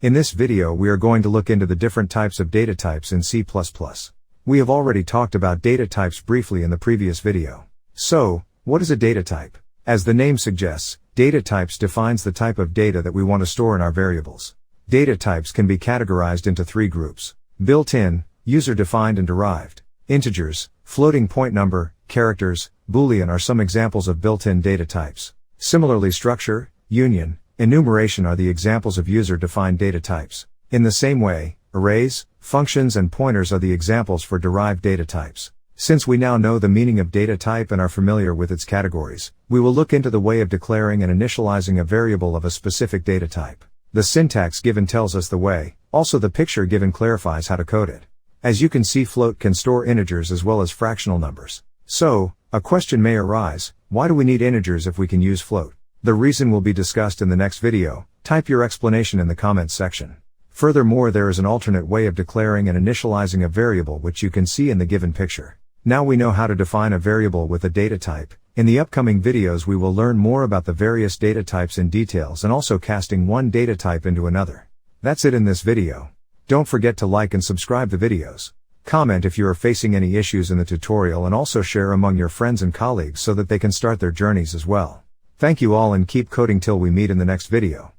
In this video we are going to look into the different types of data types in C++. We have already talked about data types briefly in the previous video. So, what is a data type? As the name suggests, data types defines the type of data that we want to store in our variables. Data types can be categorized into three groups: built-in, user-defined and derived. Integers, floating point number, characters, Boolean are some examples of built-in data types. Similarly, structure, union, enumeration are the examples of user-defined data types. In the same way, arrays, functions and pointers are the examples for derived data types. Since we now know the meaning of data type and are familiar with its categories, we will look into the way of declaring and initializing a variable of a specific data type. The syntax given tells us the way, also the picture given clarifies how to code it. As you can see, float can store integers as well as fractional numbers. So, a question may arise: why do we need integers if we can use float? The reason will be discussed in the next video. Type your explanation in the comments section. Furthermore, there is an alternate way of declaring and initializing a variable which you can see in the given picture. Now we know how to define a variable with a data type. In the upcoming videos we will learn more about the various data types in details and also casting one data type into another. That's it in this video. Don't forget to like and subscribe the videos. Comment if you are facing any issues in the tutorial and also share among your friends and colleagues so that they can start their journeys as well. Thank you all and keep coding till we meet in the next video.